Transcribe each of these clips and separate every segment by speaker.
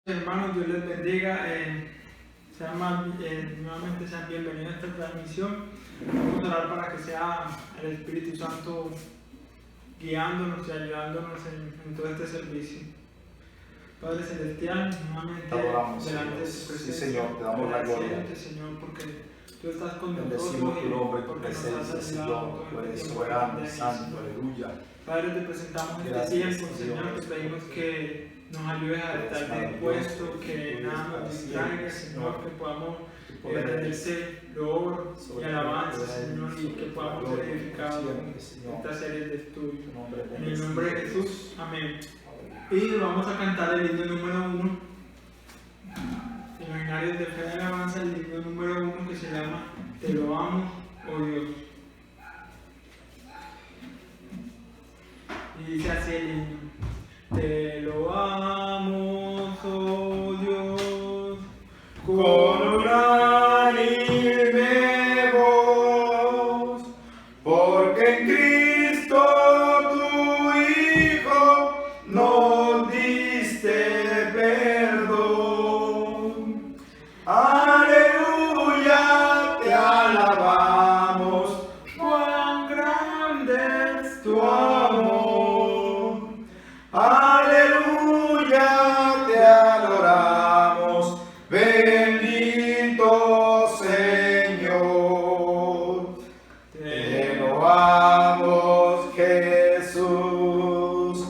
Speaker 1: Hermanos, Dios les bendiga. Nuevamente sean bienvenidos a esta transmisión. Vamos a orar para que sea el Espíritu Santo guiándonos y ayudándonos en todo este servicio. Padre Celestial, nuevamente
Speaker 2: te adoramos,
Speaker 1: delante de tu
Speaker 2: Señor.
Speaker 1: presencia.
Speaker 2: Sí, Señor, te damos la gloria.
Speaker 1: Señor, porque tú estás con nosotros.
Speaker 2: Bendecimos tu nombre, tu
Speaker 1: porque nos has
Speaker 2: presencia,
Speaker 1: ayudado
Speaker 2: Señor.
Speaker 1: todo
Speaker 2: Tú
Speaker 1: el
Speaker 2: eres
Speaker 1: tiempo
Speaker 2: soberano,
Speaker 1: de
Speaker 2: santo, aleluya.
Speaker 1: Padre, te presentamos este
Speaker 2: Gracias,
Speaker 1: tiempo,
Speaker 2: Señor.
Speaker 1: Señor, te pedimos que nos ayudes a
Speaker 2: Eres
Speaker 1: estar dispuestos,
Speaker 2: maravilloso,
Speaker 1: que
Speaker 2: tú
Speaker 1: nada
Speaker 2: eres
Speaker 1: nos
Speaker 2: para
Speaker 1: distraiga,
Speaker 2: siempre,
Speaker 1: Señor,
Speaker 2: Señor.
Speaker 1: que podamos
Speaker 2: Tu poder
Speaker 1: rendirse loor y
Speaker 2: sobre
Speaker 1: alabanza,
Speaker 2: todo,
Speaker 1: Señor, y que podamos ser
Speaker 2: gloria,
Speaker 1: edificados
Speaker 2: siempre,
Speaker 1: con
Speaker 2: Señor.
Speaker 1: esta serie de estudios.
Speaker 2: Tu nombre
Speaker 1: En el nombre de
Speaker 2: bendecido.
Speaker 1: Jesús, amén.
Speaker 2: Aleluya.
Speaker 1: Y vamos a cantar el himno número 1. En los Himnarios de Fe y Alabanza, el himno número 1 que se llama Te lo amo, oh Dios. Y dice así el himno. Te lo amo, oh Dios,
Speaker 2: Con unánime voz, porque en Cristo tu Hijo nos diste perdón. Aleluya, te alabamos,
Speaker 1: cuán grande es
Speaker 2: tu amor. Aleluya, te adoramos, bendito Señor. Te loamos, Jesús,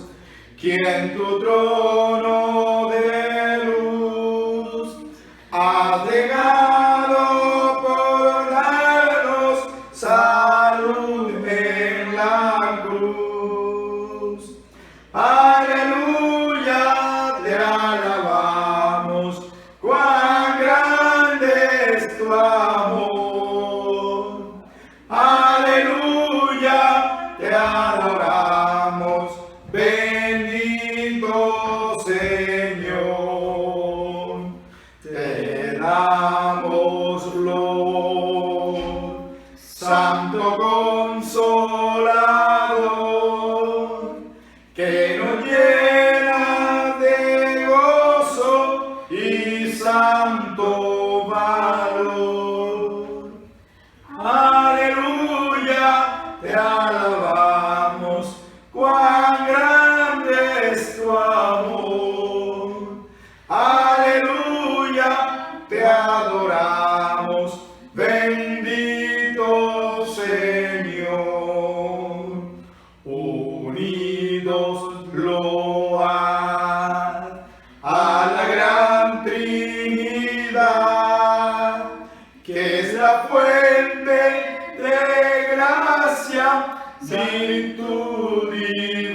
Speaker 2: quien tu trono de luz has dejado por darnos salud en la cruz. Aleluya, te alabamos, cuán grande es tu amor. Aleluya, te adoramos, bendito Señor. Te damos gloria, Santo Consolador, que nos llena de gozo y santo valor. Aleluya, te alabamos, cuán grande es tu amor. Aleluya, te adoramos, bendito Señor. Unidos loar a la gran Trinidad, que es la fuente de gracia, virtud y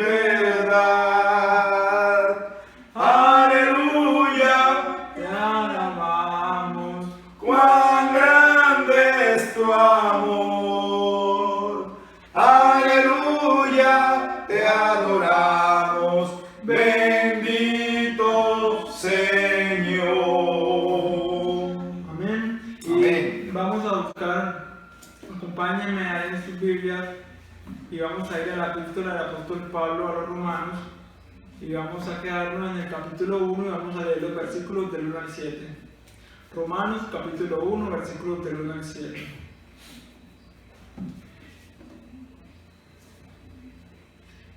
Speaker 2: verdad. Aleluya,
Speaker 1: te alabamos.
Speaker 2: cuán grande es tu amor. Aleluya, te adoramos, bendito Señor.
Speaker 1: Amén. Y
Speaker 2: Amén.
Speaker 1: vamos a buscar, acompáñenme ahí en sus Biblias y vamos a ir a la epístola del apóstol Pablo a los Romanos y vamos a quedarnos en el capítulo 1 y vamos a leer los versículos del 1 al 7. Romanos capítulo 1, versículos del 1 al 7.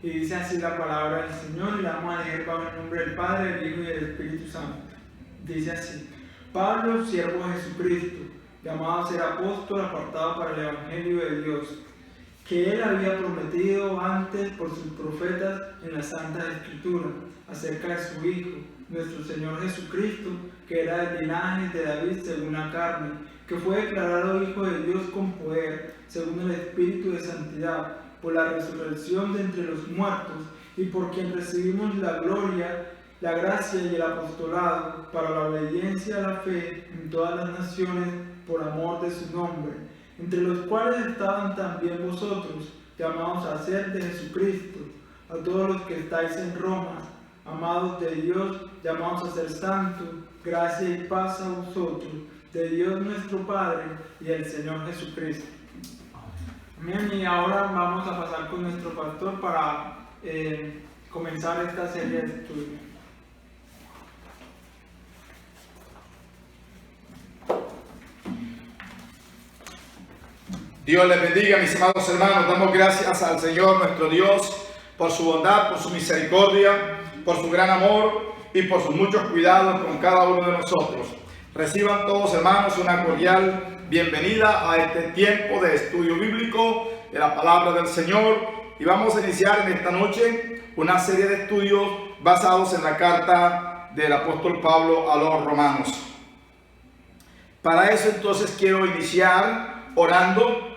Speaker 1: Y dice así la palabra del Señor y la vamos a leer bajo el nombre del Padre, del Hijo y del Espíritu Santo. Dice así: Pablo, siervo de Jesucristo, llamado a ser apóstol, apartado para el Evangelio de Dios, que él había prometido antes por sus profetas en las Santas Escrituras, acerca de su Hijo, nuestro Señor Jesucristo, que era del linaje de David según la carne, que fue declarado Hijo de Dios con poder, según el Espíritu de Santidad, por la resurrección de entre los muertos, y por quien recibimos la gloria, la gracia y el apostolado, para la obediencia a la fe en todas las naciones, por amor de su nombre, entre los cuales estaban también vosotros, llamados a ser de Jesucristo, a todos los que estáis en Roma, amados de Dios, llamados a ser santos, gracia y paz a vosotros, de Dios nuestro Padre y del Señor Jesucristo. Amén. Y ahora vamos a pasar con nuestro pastor para comenzar esta serie de estudios.
Speaker 2: Dios les bendiga, mis amados hermanos. Damos gracias al Señor nuestro Dios por su bondad, por su misericordia, por su gran amor y por sus muchos cuidados con cada uno de nosotros. Reciban todos, hermanos, una cordial bienvenida a este tiempo de estudio bíblico de la palabra del Señor. Y vamos a iniciar en esta noche una serie de estudios basados en la carta del apóstol Pablo a los romanos. Para eso entonces quiero iniciar orando.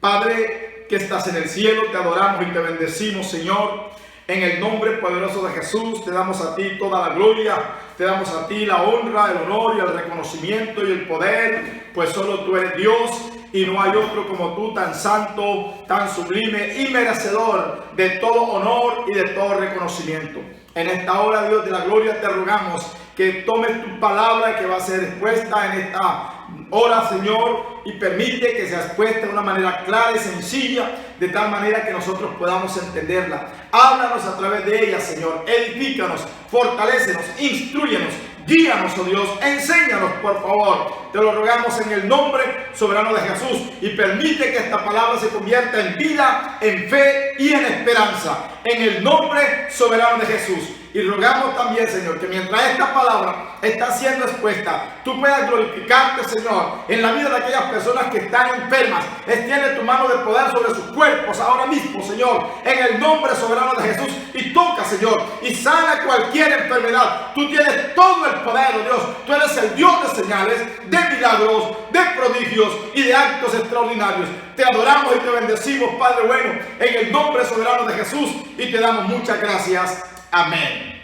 Speaker 2: Padre que estás en el cielo, te adoramos y te bendecimos, Señor. En el nombre poderoso de Jesús te damos a ti toda la gloria, te damos a ti la honra, el honor y el reconocimiento y el poder, pues solo tú eres Dios y no hay otro como tú, tan santo, tan sublime y merecedor de todo honor y de todo reconocimiento. En esta hora, Dios de la gloria, te rogamos que tomes tu palabra que va a ser expuesta en esta hora, Señor, y permite que sea expuesta de una manera clara y sencilla, de tal manera que nosotros podamos entenderla. Háblanos a través de ella, Señor. Edifícanos, fortalécenos, instrúyenos, guíanos, oh Dios, enséñanos, por favor. Te lo rogamos en el nombre soberano de Jesús y permite que esta palabra se convierta en vida, en fe y en esperanza. En el nombre soberano de Jesús. Y rogamos también, Señor, que mientras esta palabra está siendo expuesta, tú puedas glorificarte, Señor, en la vida de aquellas personas que están enfermas. Extiende tu mano de poder sobre sus cuerpos ahora mismo, Señor, en el nombre soberano de Jesús. Y toca, Señor, y sana cualquier enfermedad. Tú tienes todo el poder, oh Dios. Tú eres el Dios de señales, de milagros, de prodigios y de actos extraordinarios. Te adoramos y te bendecimos, Padre bueno, en el nombre soberano de Jesús. Y te damos muchas gracias. Amén.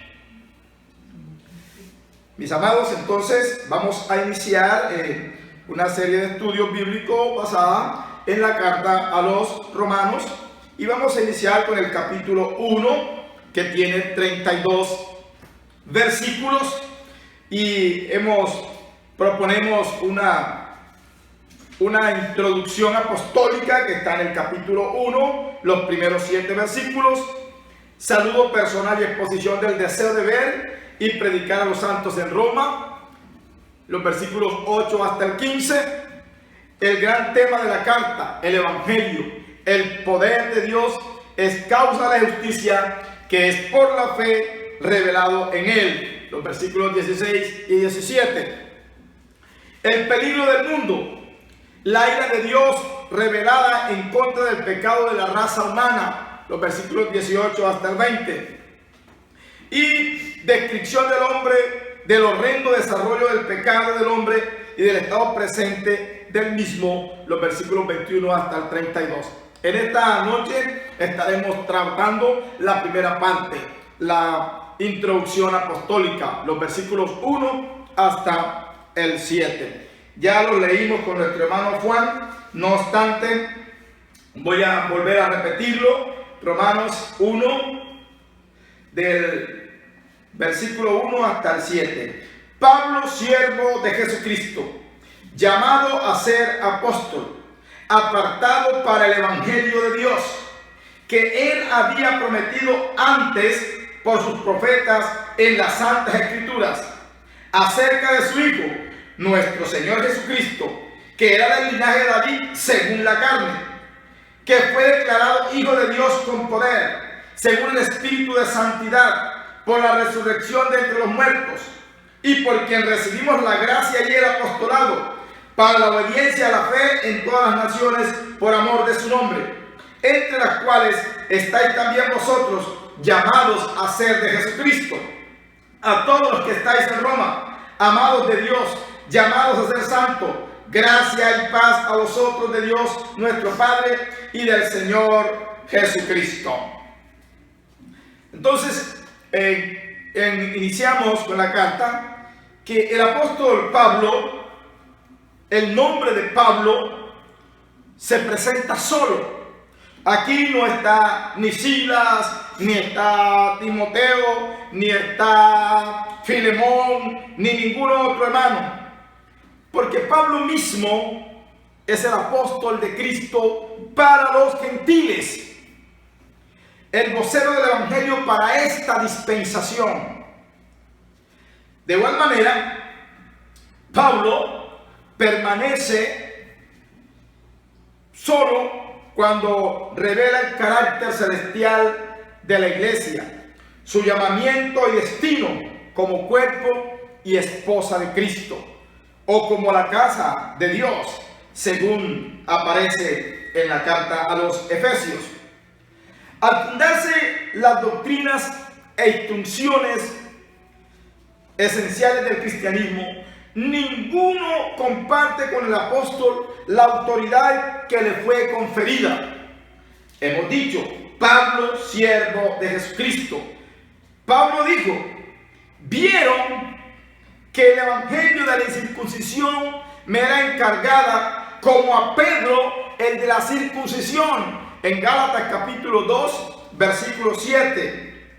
Speaker 2: Mis amados, entonces vamos a iniciar una serie de estudios bíblicos basada en la carta a los romanos y vamos a iniciar con el capítulo 1 que tiene 32 versículos y proponemos una introducción apostólica que está en el capítulo 1, los primeros 7 versículos. Saludo personal y exposición del deseo de ver y predicar a los santos en Roma, los versículos 8 hasta el 15. El gran tema de la carta, el evangelio, el poder de Dios es causa de la justicia que es por la fe revelado en él, los versículos 16 y 17. El peligro del mundo, la ira de Dios revelada en contra del pecado de la raza humana, los versículos 18 hasta el 20. Y descripción del hombre, del horrendo desarrollo del pecado del hombre y del estado presente del mismo, los versículos 21 hasta el 32. En esta noche estaremos tratando la primera parte, la introducción apostólica, los versículos 1 hasta el 7. Ya lo leímos con nuestro hermano Juan, no obstante, voy a volver a repetirlo. Romanos 1, del versículo 1 hasta el 7. Pablo, siervo de Jesucristo, llamado a ser apóstol, apartado para el evangelio de Dios, que él había prometido antes por sus profetas en las santas escrituras, acerca de su Hijo, nuestro Señor Jesucristo, que era del linaje de David según la carne, que fue declarado Hijo de Dios con poder, según el Espíritu de Santidad, por la resurrección de entre los muertos, y por quien recibimos la gracia y el apostolado, para la obediencia a la fe en todas las naciones, por amor de su nombre, entre las cuales estáis también vosotros, llamados a ser de Jesucristo. A todos los que estáis en Roma, amados de Dios, llamados a ser santos, gracia y paz a vosotros de Dios nuestro Padre y del Señor Jesucristo. Entonces, iniciamos con la carta que el apóstol Pablo, el nombre de Pablo, se presenta solo. Aquí no está ni Silas, ni está Timoteo, ni está Filemón, ni ningún otro hermano. Porque Pablo mismo es el apóstol de Cristo para los gentiles, el vocero del evangelio para esta dispensación. De igual manera, Pablo permanece solo cuando revela el carácter celestial de la iglesia, su llamamiento y destino como cuerpo y esposa de Cristo, o como la casa de Dios, según aparece en la carta a los Efesios. Al fundarse las doctrinas e instrucciones esenciales del cristianismo, ninguno comparte con el apóstol la autoridad que le fue conferida. Hemos dicho, Pablo, siervo de Jesucristo. Pablo dijo, vieron que el evangelio de la incircuncisión me era encargada como a Pedro el de la circuncisión, en Gálatas capítulo 2, versículo 7.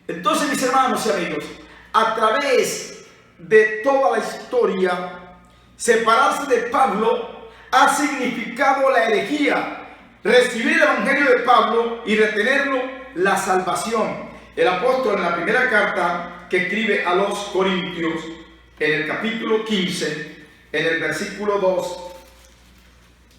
Speaker 2: Entonces, mis hermanos y amigos, a través de toda la historia, separarse de Pablo ha significado la herejía, recibir el evangelio de Pablo y retenerlo, la salvación. El apóstol en la primera carta que escribe a los Corintios, en el capítulo 15, en el versículo 2,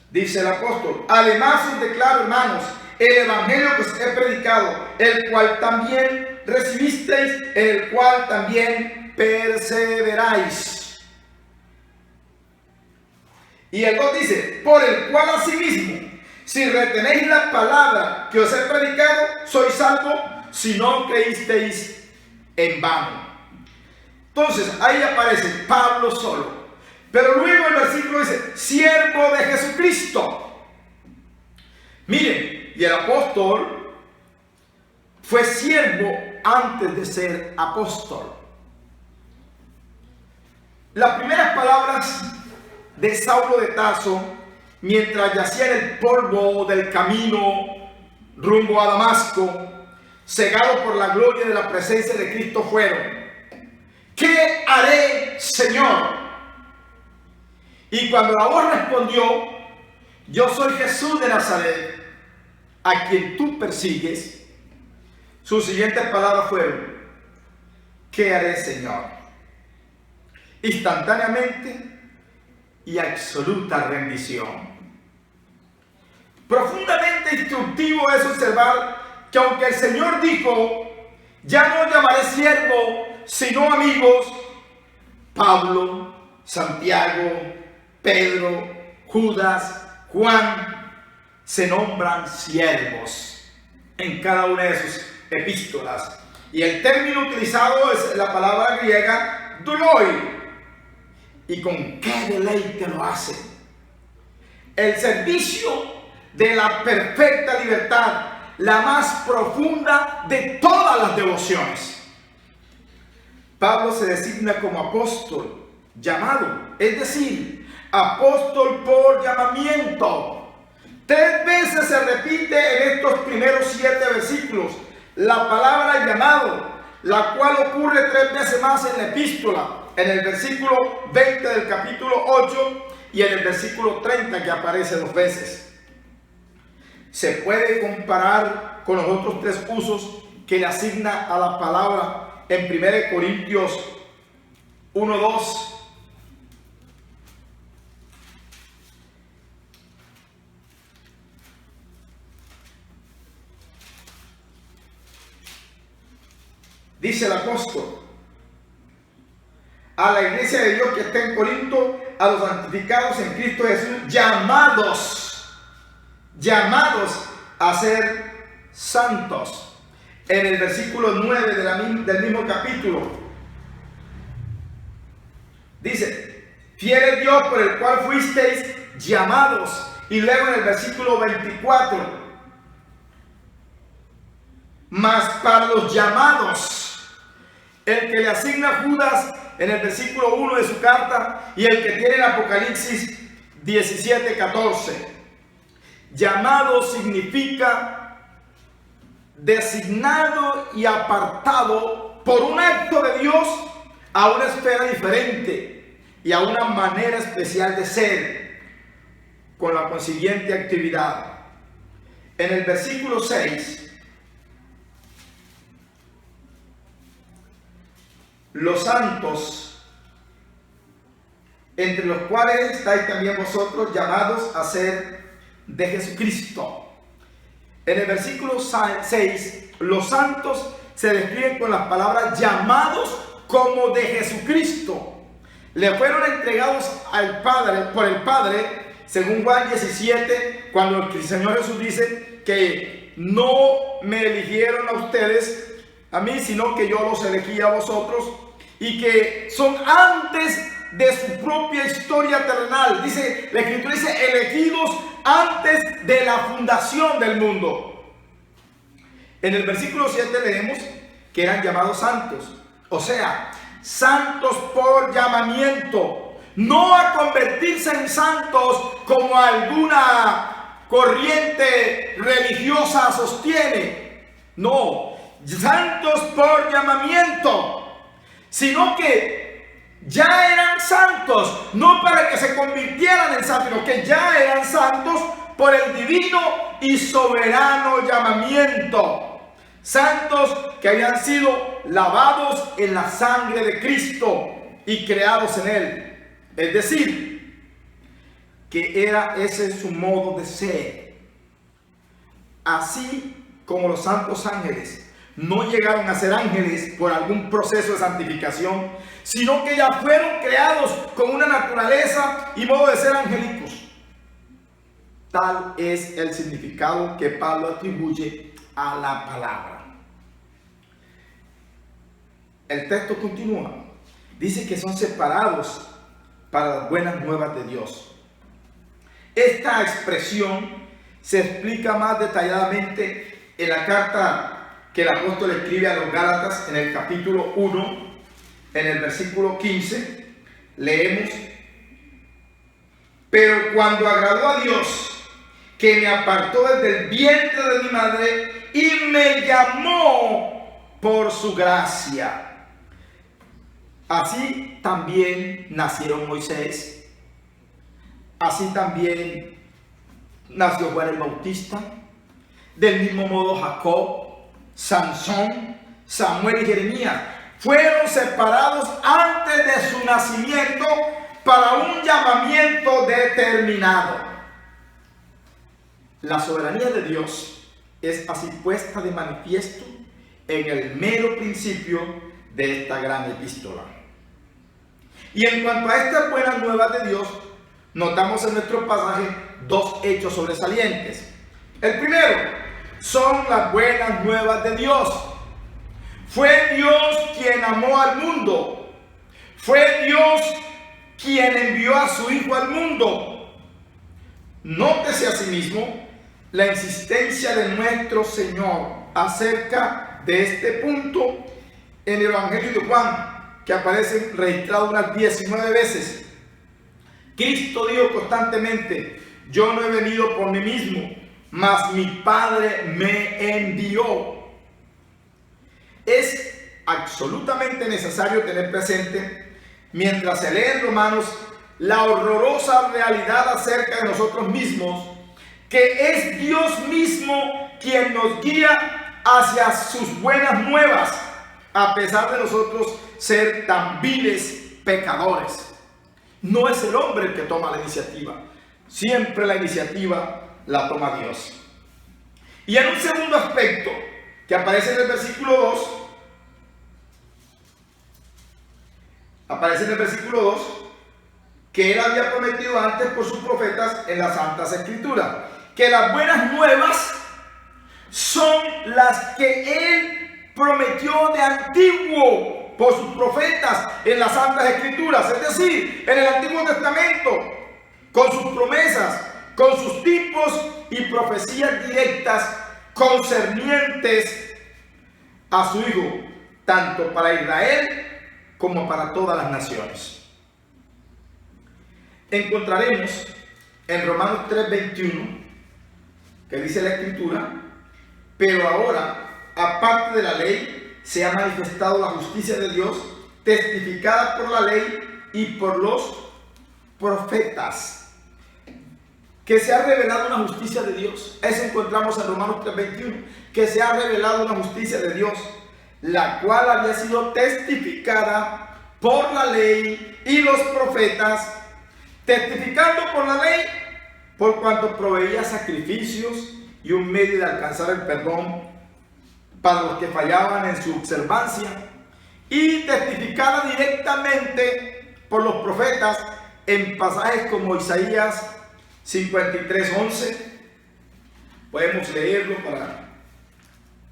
Speaker 2: dice el apóstol, además os declaro, hermanos, el evangelio que os he predicado, el cual también recibisteis, en el cual también perseveráis. Y el 2 dice, por el cual asimismo, si retenéis la palabra que os he predicado, sois salvos, si no creísteis en vano. Entonces ahí aparece Pablo solo, pero luego el versículo dice, siervo de Jesucristo. Miren, y el apóstol fue siervo antes de ser apóstol. Las primeras palabras de Saulo de Tarso, mientras yacía en el polvo del camino rumbo a Damasco, cegado por la gloria de la presencia de Cristo, fueron, ¿qué haré, Señor? Y cuando la voz respondió, yo soy Jesús de Nazaret, a quien tú persigues, sus siguientes palabras fueron, ¿qué haré, Señor? Instantáneamente y absoluta rendición. Profundamente instructivo es observar que aunque el Señor dijo, ya no llamaré siervo, sino amigos, Pablo, Santiago, Pedro, Judas, Juan, se nombran siervos en cada una de sus epístolas. Y el término utilizado es la palabra griega douloi. ¿Y con qué deleite lo hacen? El servicio de la perfecta libertad, la más profunda de todas las devociones. Pablo se designa como apóstol llamado, es decir, apóstol por llamamiento. 3 veces se repite en estos primeros 7 versículos la palabra llamado, la cual ocurre 3 veces más en la epístola, en el versículo 20 del capítulo 8 y en el versículo 30 que aparece 2 veces. Se puede comparar con los otros 3 usos que le asigna a la palabra en 1 Corintios 1:2. Dice el apóstol a la iglesia de Dios que está en Corinto, a los santificados en Cristo Jesús, llamados a ser santos. En el versículo 9 del mismo capítulo dice, fiel es Dios por el cual fuisteis llamados. Y luego en el versículo 24, mas para los llamados, el que le asigna Judas en el versículo 1 de su carta y el que tiene en Apocalipsis 17:14. Llamado significa designado y apartado por un acto de Dios a una esfera diferente y a una manera especial de ser, con la consiguiente actividad. En el versículo 6, los santos, entre los cuales estáis también vosotros, llamados a ser de Jesucristo. En el versículo 6, los santos se describen con las palabras llamados como de Jesucristo. Le fueron entregados al Padre, por el Padre, según Juan 17, cuando el Señor Jesús dice que no me eligieron a ustedes, a mí, sino que yo los elegí a vosotros, y que son antes de su propia historia terrenal. Dice, la Escritura dice, elegidos antes de la fundación del mundo. En el versículo 7 leemos que eran llamados santos, o sea, santos por llamamiento, no a convertirse en santos como alguna corriente religiosa sostiene, no, santos por llamamiento, sino que ya eran santos, no para que se convirtieran en santos, sino que ya eran santos por el divino y soberano llamamiento. Santos que habían sido lavados en la sangre de Cristo y creados en Él. Es decir, que era ese su modo de ser. Así como los santos ángeles no llegaron a ser ángeles por algún proceso de santificación, sino que ya fueron creados con una naturaleza y modo de ser angélicos. Tal es el significado que Pablo atribuye a la palabra. El texto continúa. Dice que son separados para las buenas nuevas de Dios. Esta expresión se explica más detalladamente en la carta que el apóstol escribe a los Gálatas en el capítulo 1, en el versículo 15. Leemos: pero cuando agradó a Dios, que me apartó desde el vientre de mi madre y me llamó por su gracia. Así también nacieron Moisés, así también nació Juan el Bautista, del mismo modo Jacob, Sansón, Samuel y Jeremías. Fueron separados antes de su nacimiento para un llamamiento determinado. La soberanía de Dios es así puesta de manifiesto en el mero principio de esta gran epístola. Y en cuanto a estas buenas nuevas de Dios, notamos en nuestro pasaje dos hechos sobresalientes. El primero son las buenas nuevas de Dios. Fue Dios quien amó al mundo. Fue Dios quien envió a su Hijo al mundo. Nótese asimismo la insistencia de nuestro Señor acerca de este punto en el Evangelio de Juan, que aparece registrado unas 19 veces. Cristo dijo constantemente: yo no he venido por mí mismo, mas mi Padre me envió. Es absolutamente necesario tener presente, mientras se lee en Romanos, la horrorosa realidad acerca de nosotros mismos, que es Dios mismo quien nos guía hacia sus buenas nuevas, a pesar de nosotros ser tan viles pecadores. No es el hombre el que toma la iniciativa, siempre la iniciativa la toma Dios. Y en un segundo aspecto que aparece en el versículo 2, que él había prometido antes por sus profetas en las Santas Escrituras, que las buenas nuevas son las que él prometió de antiguo por sus profetas en las Santas Escrituras, es decir, en el Antiguo Testamento, con sus promesas, con sus tipos y profecías directas concernientes a su Hijo, tanto para Israel como para todas las naciones. Encontraremos en Romanos 3:21 que dice la Escritura: pero ahora, aparte de la ley, se ha manifestado la justicia de Dios, testificada por la ley y por los profetas. Que se ha revelado una justicia de Dios. Eso encontramos en Romanos 3:21. Que se ha revelado una justicia de Dios, la cual había sido testificada por la ley y los profetas. Testificando por la ley, por cuanto proveía sacrificios y un medio de alcanzar el perdón para los que fallaban en su observancia, y testificada directamente por los profetas en pasajes como Isaías 53:11. Podemos leerlo para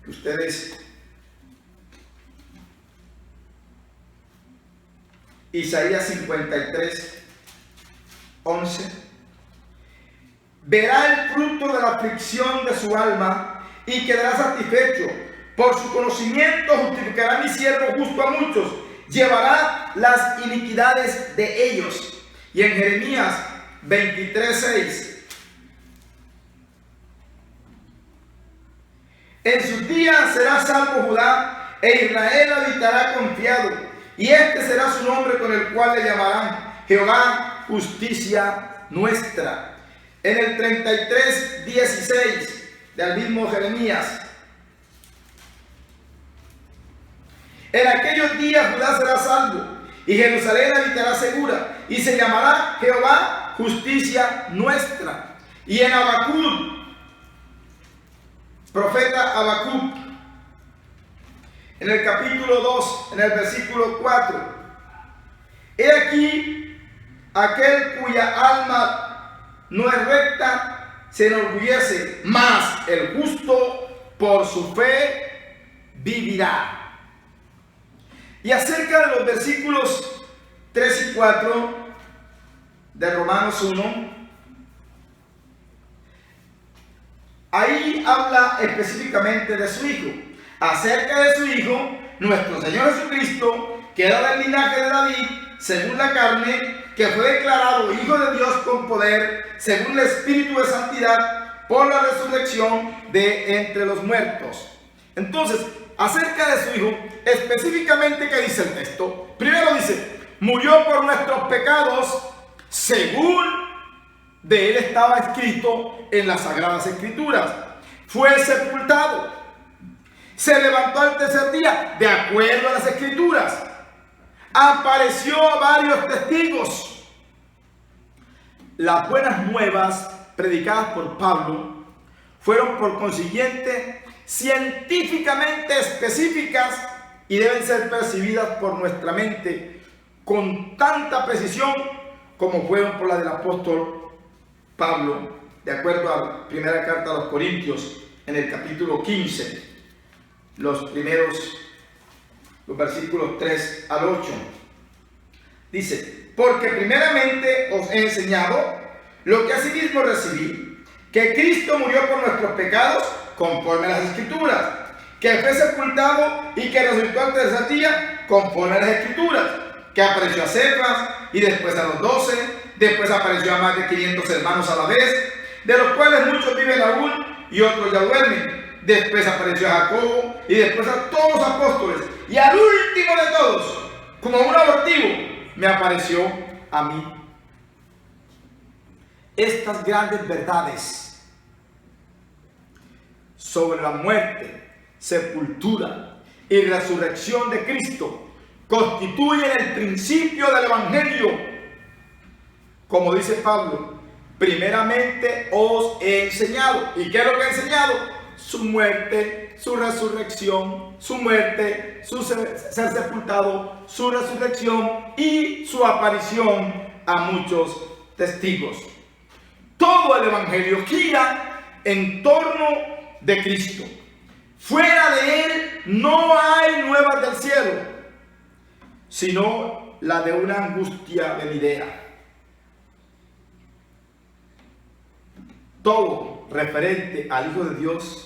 Speaker 2: que ustedes... Isaías 53:11. Verá el fruto de la aflicción de su alma y quedará satisfecho. Por su conocimiento justificará mi siervo justo a muchos, llevará las iniquidades de ellos. Y en Jeremías 23:6. En sus días será salvo Judá, e Israel habitará confiado, y este será su nombre con el cual le llamarán Jehová, justicia nuestra. En el 33:16 del mismo Jeremías. En aquellos días Judá será salvo, y Jerusalén habitará segura, y se llamará Jehová, justicia nuestra. Y en Habacuc, profeta Habacuc, en el capítulo 2, en el versículo 4. He aquí aquel cuya alma no es recta se enorgullece, mas el justo por su fe vivirá. Y acerca de los versículos 3 y 4 de Romanos 1, ahí habla específicamente de su Hijo. Acerca de su Hijo, nuestro Señor Jesucristo, que era del linaje de David, según la carne, que fue declarado Hijo de Dios con poder, según el Espíritu de Santidad, por la resurrección de entre los muertos. Entonces, acerca de su Hijo, específicamente, ¿qué dice el texto? Primero dice, murió por nuestros pecados, según de él estaba escrito en las Sagradas Escrituras. Fue sepultado. Se levantó al tercer día, de acuerdo a las Escrituras. Apareció a varios testigos. Las buenas nuevas predicadas por Pablo fueron por consiguiente científicamente específicas y deben ser percibidas por nuestra mente con tanta precisión como fueron por la del apóstol Pablo, de acuerdo a la primera carta a los Corintios, en el capítulo 15, los versículos 3 al 8. Dice, porque primeramente os he enseñado lo que asimismo recibí, que Cristo murió por nuestros pecados conforme a las Escrituras, que fue sepultado y que resucitó al tercer día conforme a las Escrituras, que apareció a Cefas y después a los 12, después apareció a más de 500 hermanos a la vez, de los cuales muchos viven aún y otros ya duermen. Después apareció a Jacobo y después a todos los apóstoles, y al último de todos, como un abortivo, me apareció a mí. Estas grandes verdades sobre la muerte, sepultura y resurrección de Cristo constituyen el principio del Evangelio. Como dice Pablo, primeramente os he enseñado. ¿Y qué es lo que he enseñado? Su muerte, su resurrección, su muerte, su ser sepultado, su resurrección y su aparición a muchos testigos. Todo el Evangelio gira en torno de Cristo. Fuera de Él no hay nuevas del cielo, sino la de una angustia venidera. Todo referente al Hijo de Dios.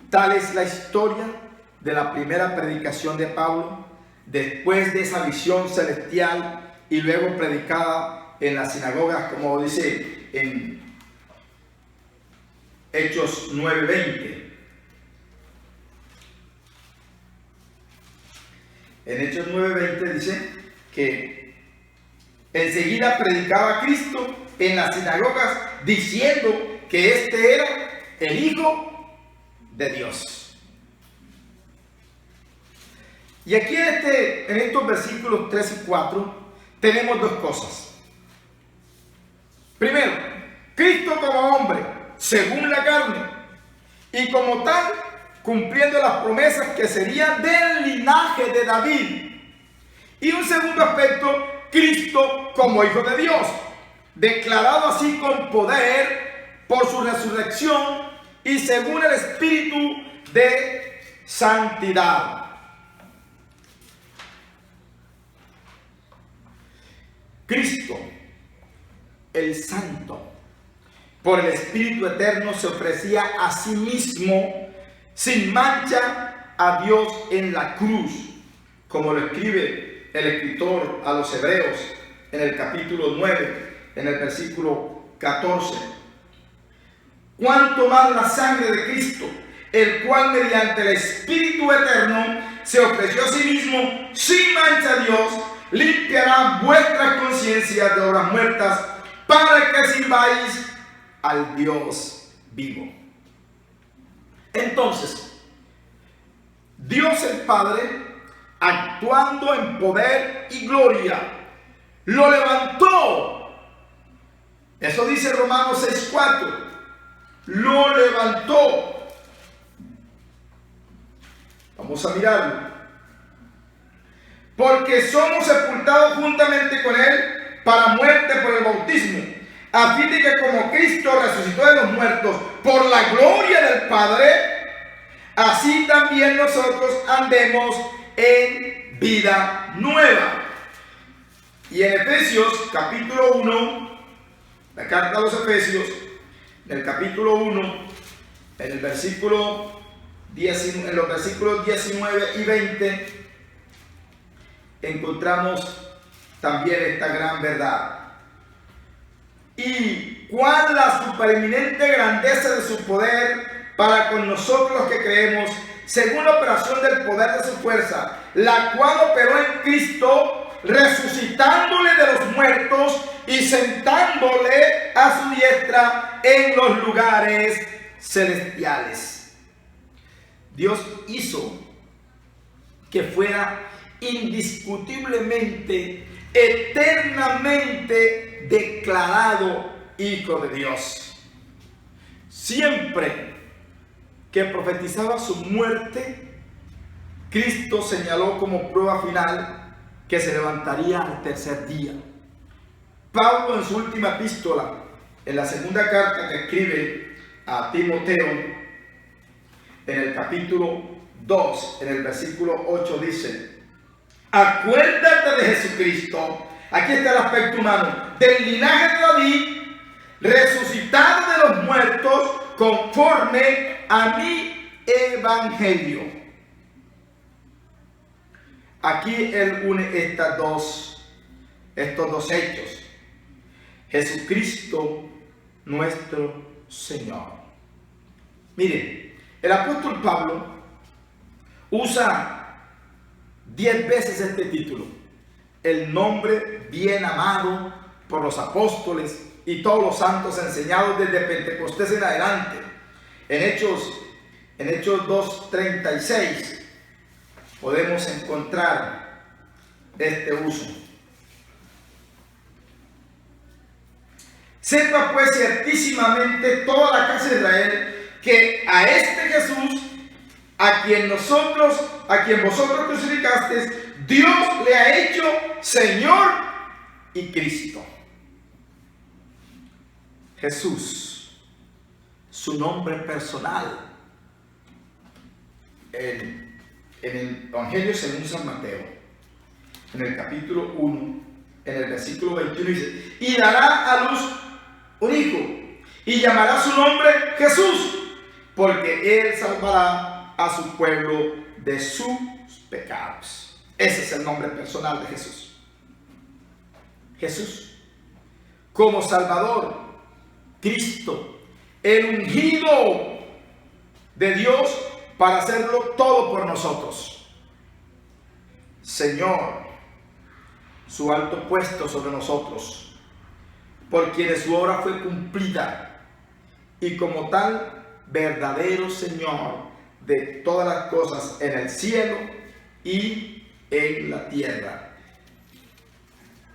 Speaker 2: Tal es la historia de la primera predicación de Pablo, después de esa visión celestial y luego predicada en las sinagogas, como dice en Hechos 9:20. En Hechos 9:20 dice que enseguida predicaba a Cristo en las sinagogas, diciendo que este era el Hijo de Dios. Y aquí en estos versículos 3 y 4 tenemos dos cosas. Primero, según la carne, y como tal, cumpliendo las promesas que serían del linaje de David. Y un segundo aspecto, Cristo como Hijo de Dios, declarado así con poder por su resurrección y según el Espíritu de santidad. Cristo, el Santo, por el Espíritu Eterno se ofrecía a sí mismo sin mancha a Dios en la cruz, como lo escribe el escritor a los Hebreos en el capítulo 9, en el versículo 14. Cuanto más la sangre de Cristo, el cual mediante el Espíritu Eterno se ofreció a sí mismo sin mancha a Dios, limpiará vuestras conciencias de obras muertas para que sirváis al Dios vivo. Entonces, Dios el Padre, actuando en poder y gloria, lo levantó. Eso dice Romanos 6:4. Lo levantó. Vamos a mirarlo. Porque somos sepultados juntamente con Él para muerte por el bautismo, a fin de que como Cristo resucitó de los muertos por la gloria del Padre, así también nosotros andemos en vida nueva. Y en Efesios capítulo 1, la carta a los Efesios, en el capítulo 1, en el versículo 19, en los versículos 19 y 20, encontramos también esta gran verdad. Y cuán la supereminente grandeza de su poder para con nosotros los que creemos, según la operación del poder de su fuerza, la cual operó en Cristo, resucitándole de los muertos y sentándole a su diestra en los lugares celestiales. Dios hizo que fuera indiscutiblemente, eternamente declarado Hijo de Dios. Siempre que profetizaba su muerte, Cristo señaló como prueba final que se levantaría al tercer día. Pablo, en su última epístola, en la segunda carta que escribe a Timoteo, en el capítulo 2, en el versículo 8, dice: acuérdate de Jesucristo, aquí está el aspecto humano, del linaje de David, resucitado de los muertos, conforme a mi evangelio. Aquí él une estos dos hechos. Jesucristo nuestro Señor. Miren, el apóstol Pablo usa 10 veces este título, el nombre bien amado por los apóstoles y todos los santos enseñados desde Pentecostés en adelante. En Hechos 2:36 podemos encontrar este uso. Sepa pues ciertísimamente toda la casa de Israel que a este Jesús, a quien vosotros crucificasteis, Dios le ha hecho Señor y Cristo. Jesús, su nombre personal, en el Evangelio según San Mateo, en el capítulo 1, en el versículo 21 dice: y dará a luz un hijo, y llamará su nombre Jesús, porque él salvará a su pueblo de sus pecados. Ese es el nombre personal de Jesús. Jesús como Salvador, Cristo, el ungido de Dios para hacerlo todo por nosotros. Señor, su alto puesto sobre nosotros, por quienes su obra fue cumplida, y como tal, verdadero Señor de todas las cosas en el cielo y en la tierra.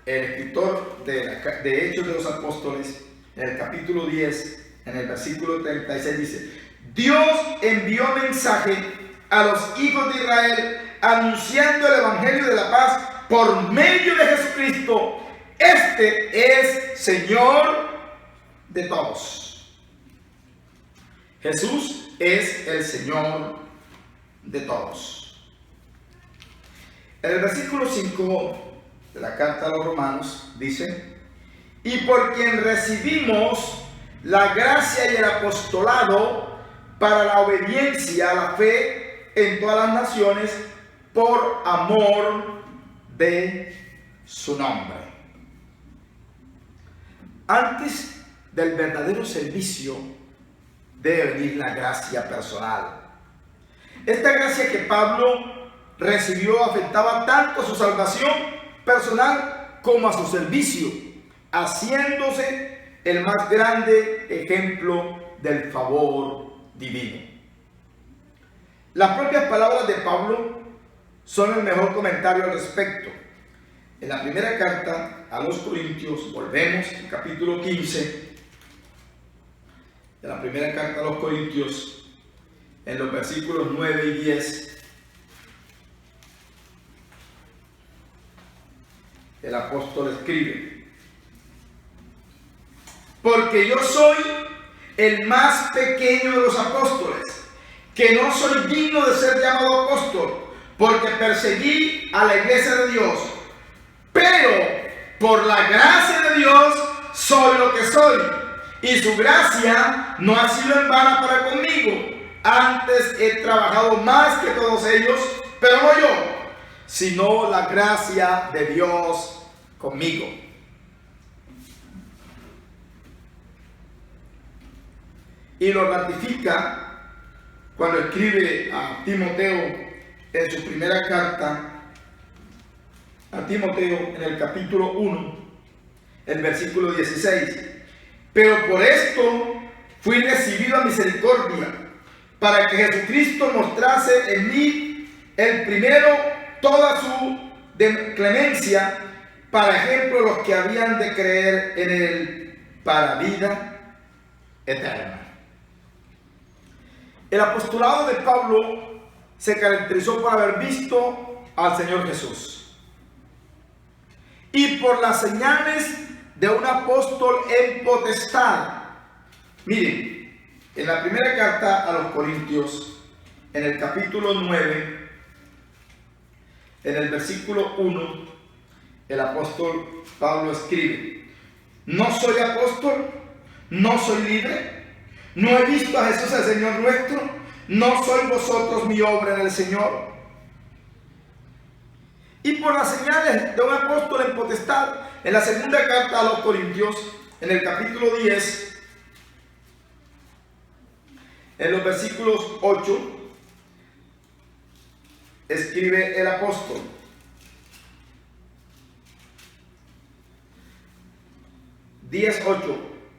Speaker 2: El escritor de Hechos de los Apóstoles, en el capítulo 10, en el versículo 36 dice: Dios envió mensaje a los hijos de Israel anunciando el evangelio de la paz por medio de Jesucristo. Este es Señor de todos. Jesús es el Señor de todos. En el versículo 5 de la carta a los Romanos dice: y por quien recibimos la gracia y el apostolado para la obediencia a la fe en todas las naciones, por amor de su nombre. Antes del verdadero servicio debe venir la gracia personal. Esta gracia que Pablo recibió afectaba tanto a su salvación personal como a su servicio, haciéndose el más grande ejemplo del favor divino. Las propias palabras de Pablo son el mejor comentario al respecto. En la primera carta a los Corintios, volvemos al capítulo 15, de la primera carta a los Corintios, en los versículos 9 y 10, el apóstol escribe: porque yo soy el más pequeño de los apóstoles, que no soy digno de ser llamado apóstol, porque perseguí a la iglesia de Dios. Pero por la gracia de Dios soy lo que soy, y su gracia no ha sido en vano para conmigo. Antes he trabajado más que todos ellos, pero no yo, sino la gracia de Dios conmigo. Y lo ratifica cuando escribe a Timoteo en su primera carta a Timoteo, en el capítulo 1, el versículo 16. Pero por esto fui recibido a misericordia, para que Jesucristo mostrase en mí el primero toda su clemencia, para ejemplo los que habían de creer en él para vida eterna. El apostolado de Pablo se caracterizó por haber visto al Señor Jesús y por las señales de un apóstol en potestad. Miren, en la primera carta a los Corintios, en el capítulo 9, en el versículo 1, el apóstol Pablo escribe: no soy apóstol, no soy libre, no he visto a Jesús el Señor nuestro, no sois vosotros mi obra en el Señor. Y por las señales de un apóstol en potestad, en la segunda carta a los Corintios, en el capítulo 10, en los versículos 8, escribe el apóstol: 10:8,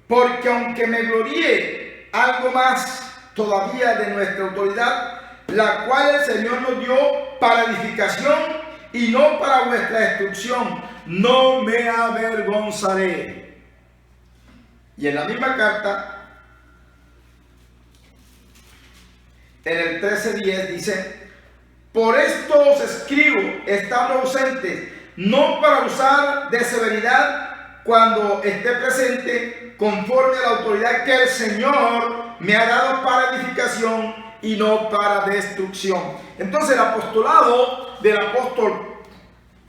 Speaker 2: porque aunque me gloríe algo más todavía de nuestra autoridad, la cual el Señor nos dio para edificación y no para vuestra destrucción, no me avergonzaré. Y en la misma carta, en el 13:10 dice: por esto os escribo, estando ausentes, no para usar de severidad cuando esté presente, conforme a la autoridad que el Señor me ha dado para edificación y no para destrucción. Entonces el apostolado del apóstol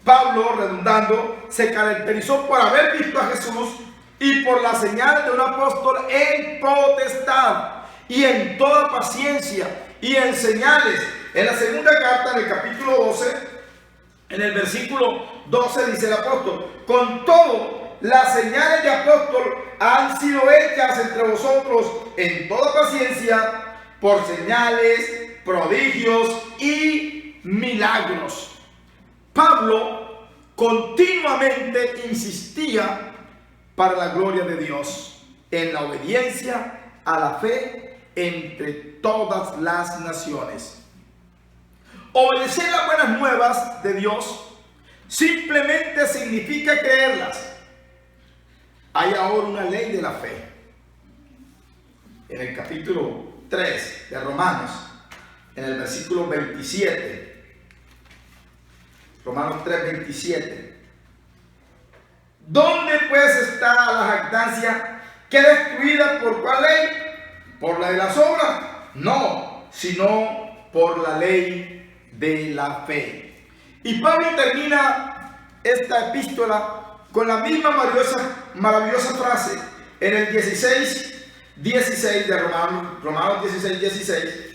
Speaker 2: Pablo, redundando, se caracterizó por haber visto a Jesús y por las señales de un apóstol en potestad y en toda paciencia y en señales. En la segunda carta, en el capítulo 12, en el versículo 12 dice el apóstol: con todo, las señales de apóstol han sido hechas entre vosotros en toda paciencia, por señales, prodigios y milagros. Pablo continuamente insistía para la gloria de Dios en la obediencia a la fe entre todas las naciones. Obedecer las buenas nuevas de Dios simplemente significa creerlas. Hay ahora una ley de la fe. en el capítulo 3 de Romanos, en el versículo 27. Romanos 3, 27. ¿Dónde pues está la jactancia que destruida por cuál ley? ¿Por la de las obras? No, sino por la ley de la fe. Y Pablo termina esta epístola con la misma maravillosa frase en el 16 de Romanos 16.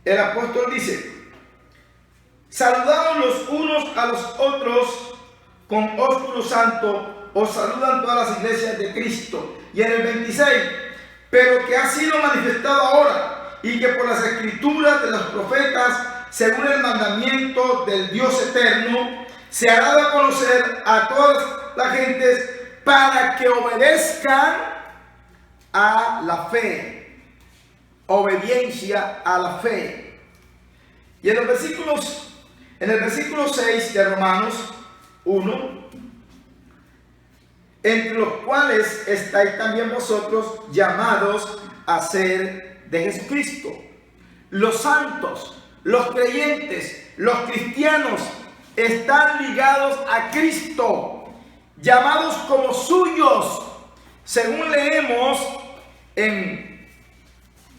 Speaker 2: El apóstol dice: saludaos los unos a los otros con ósculo santo, os saludan todas las iglesias de Cristo. Y en el 26, pero que ha sido manifestado ahora, y que por las escrituras de los profetas, según el mandamiento del Dios eterno, se ha dado a conocer a todas las gentes para que obedezcan a la fe. Obediencia a la fe. Y en el versículo 6 de Romanos 1, entre los cuales estáis también vosotros llamados a ser de Jesucristo. Los santos, los creyentes, los cristianos están ligados a Cristo, llamados como suyos, según leemos en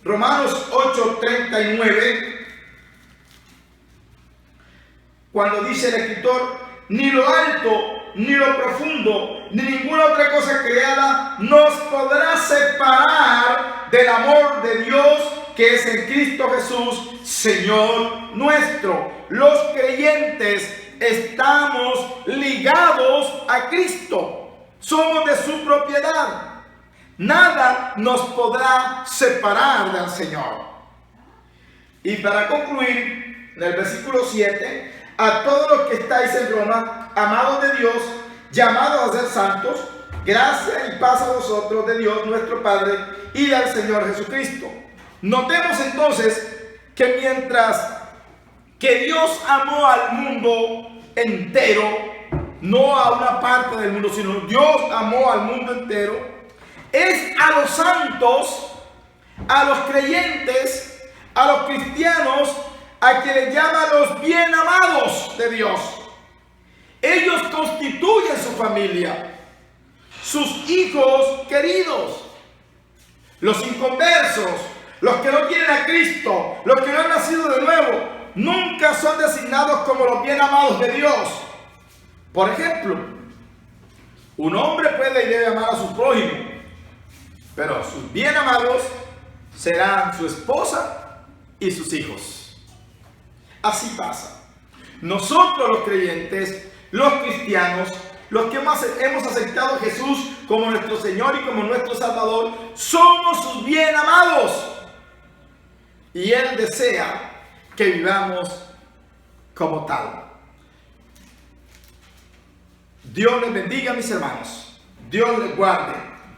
Speaker 2: Romanos 8:39, cuando dice el escritor: ni lo alto, ni lo profundo, ni ninguna otra cosa creada nos podrá separar del amor de Dios que es en Cristo Jesús, Señor nuestro. Los creyentes estamos ligados a Cristo, somos de su propiedad. Nada nos podrá separar del Señor. Y para concluir, en el versículo 7, a todos los que estáis en Roma, amados de Dios, llamados a ser santos, gracia y paz a vosotros de Dios nuestro Padre y del Señor Jesucristo. Notemos entonces que mientras que Dios amó al mundo entero, no a una parte del mundo, sino Dios amó al mundo entero, es a los santos, a los creyentes, a los cristianos, a quienes llama los bien amados de Dios. Ellos constituyen su familia, sus hijos queridos. Los inconversos, los que no tienen a Cristo, los que no han nacido de nuevo, nunca son designados como los bien amados de Dios. Por ejemplo, un hombre puede y debe amar a su prójimo, pero sus bien amados serán su esposa y sus hijos. Así pasa. Nosotros los creyentes, los cristianos, los que hemos aceptado a Jesús como nuestro Señor y como nuestro Salvador, somos sus bien amados. Y Él desea que vivamos como tal. Dios les bendiga, mis hermanos. Dios les guarde.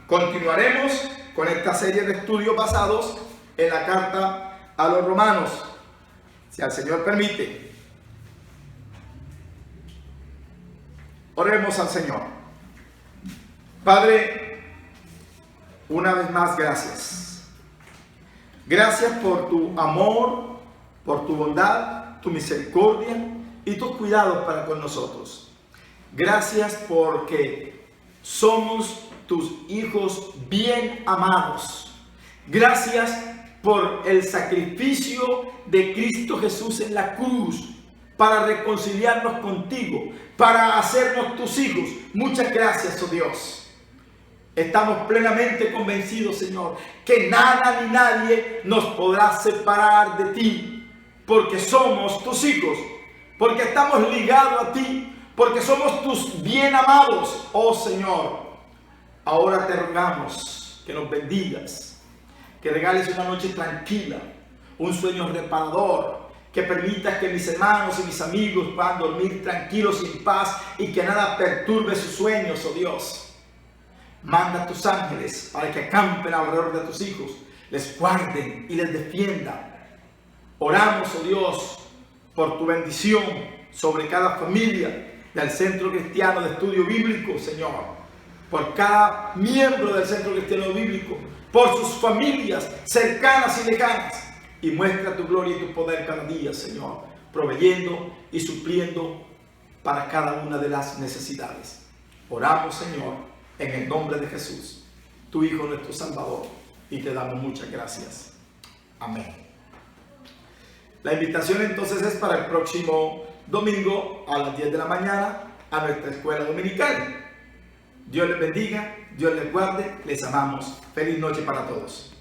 Speaker 2: Continuaremos con esta serie de estudios basados en la carta a los romanos, si el Señor permite. Oremos al Señor. Padre, una vez más gracias. Gracias por tu amor, por tu bondad, tu misericordia y tus cuidados para con nosotros. Gracias porque somos tus hijos bien amados. Gracias por el sacrificio de Cristo Jesús en la cruz para reconciliarnos contigo, para hacernos tus hijos. Muchas gracias, oh Dios. Estamos plenamente convencidos, Señor, que nada ni nadie nos podrá separar de ti, porque somos tus hijos, porque estamos ligados a ti, porque somos tus bien amados, oh Señor. Ahora te rogamos que nos bendigas, que regales una noche tranquila, un sueño reparador, que permitas que mis hermanos y mis amigos puedan dormir tranquilos y en paz y que nada perturbe sus sueños, oh Dios. Manda a tus ángeles para que acampen alrededor de tus hijos, les guarden y les defiendan. Oramos, oh Dios, por tu bendición sobre cada familia del Centro Cristiano de Estudio Bíblico, Señor. por cada miembro del Centro Cristiano Bíblico, por sus familias cercanas y lejanas. Y muestra tu gloria y tu poder cada día, Señor, proveyendo y supliendo para cada una de las necesidades. Oramos, Señor, en el nombre de Jesús, tu Hijo, nuestro Salvador, y te damos muchas gracias. Amén. La invitación entonces es para el próximo domingo a las 10 de la mañana a nuestra escuela dominical. Dios les bendiga, Dios les guarde, les amamos. Feliz noche para todos.